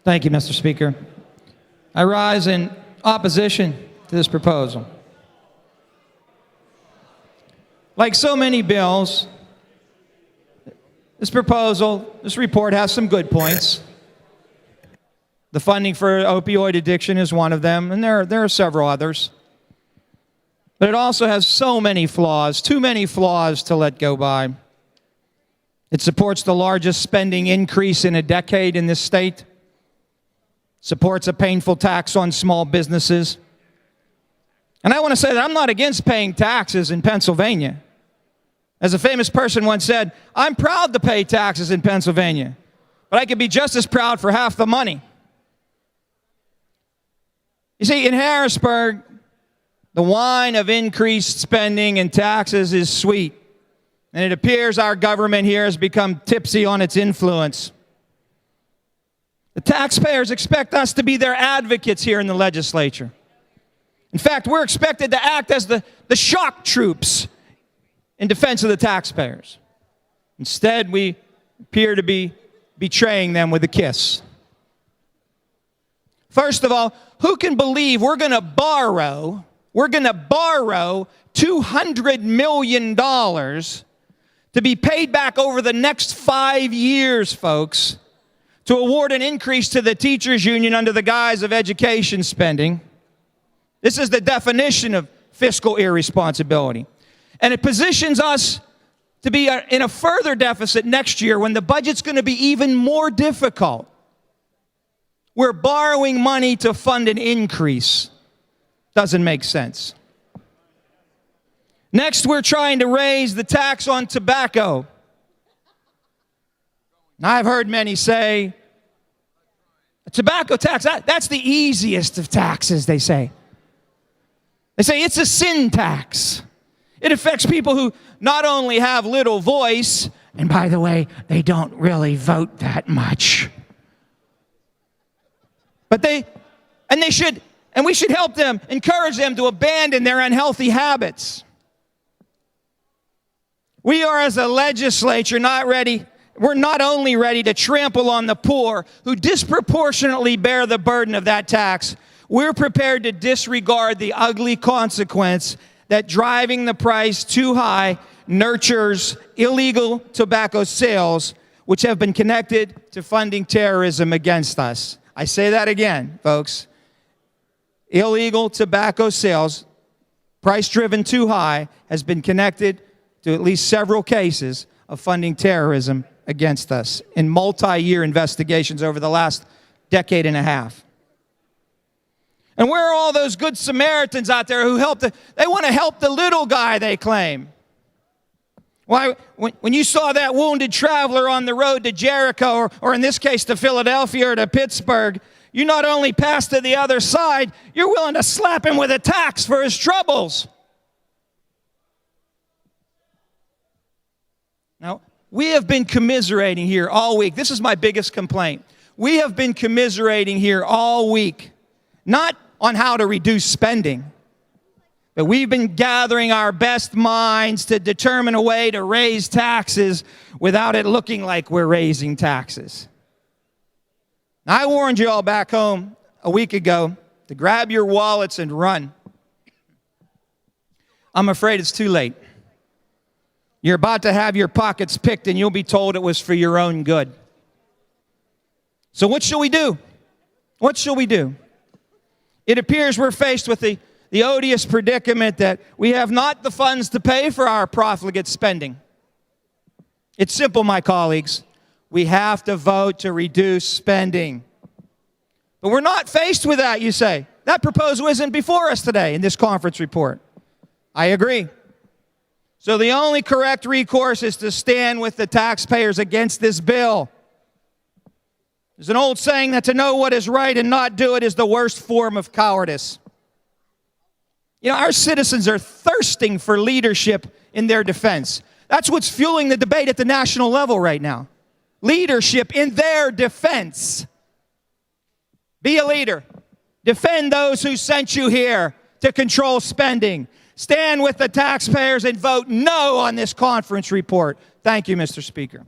Thank you, Mr. Speaker. I rise in opposition to this proposal. Like so many bills, this report has some good points. The funding for opioid addiction is one of them, and there are several others. But it also has so many flaws, too many flaws to let go by. It supports the largest spending increase in a decade in this state. Supports a painful tax on small businesses. And I want to say that I'm not against paying taxes in Pennsylvania. As a famous person once said, I'm proud to pay taxes in Pennsylvania, but I could be just as proud for half the money. You see, in Harrisburg, the wine of increased spending and taxes is sweet, and it appears our government here has become tipsy on its influence. The taxpayers expect us to be their advocates here in the legislature. In fact, we're expected to act as the shock troops in defense of the taxpayers. Instead, we appear to be betraying them with a kiss. First of all, who can believe we're going to borrow $200 million to be paid back over the next 5 years, folks, to award an increase to the teachers' union under the guise of education spending? This is the definition of fiscal irresponsibility. And it positions us to be in a further deficit next year when the budget's going to be even more difficult. We're borrowing money to fund an increase. Doesn't make sense. Next, we're trying to raise the tax on tobacco. Now, I've heard many say, a tobacco tax, that's the easiest of taxes, they say. They say it's a sin tax. It affects people who not only have little voice, and by the way, they don't really vote that much. But we should help them, encourage them to abandon their unhealthy habits. We are, as a legislature, we're not only ready to trample on the poor who disproportionately bear the burden of that tax, we're prepared to disregard the ugly consequence that driving the price too high nurtures illegal tobacco sales, which have been connected to funding terrorism against us. I say that again, folks. Illegal tobacco sales, price driven too high, has been connected to at least several cases of funding terrorism against us in multi-year investigations over the last decade and a half. And where are all those good Samaritans out there who they want to help the little guy, they claim? Why, when you saw that wounded traveler on the road to Jericho, or in this case to Philadelphia or to Pittsburgh, you not only passed to the other side, you're willing to slap him with a tax for his troubles. Now, we have been commiserating here all week. This is my biggest complaint. We have been commiserating here all week, not on how to reduce spending, but we've been gathering our best minds to determine a way to raise taxes without it looking like we're raising taxes. Now, I warned you all back home a week ago to grab your wallets and run. I'm afraid it's too late. You're about to have your pockets picked and you'll be told it was for your own good. So what shall we do? What shall we do? It appears we're faced with the odious predicament that we have not the funds to pay for our profligate spending. It's simple, my colleagues. We have to vote to reduce spending. But we're not faced with that, you say. That proposal isn't before us today in this conference report. I agree. So the only correct recourse is to stand with the taxpayers against this bill. There's an old saying that to know what is right and not do it is the worst form of cowardice. You know, our citizens are thirsting for leadership in their defense. That's what's fueling the debate at the national level right now. Leadership in their defense. Be a leader. Defend those who sent you here to control spending. Stand with the taxpayers and vote no on this conference report. Thank you, Mr. Speaker.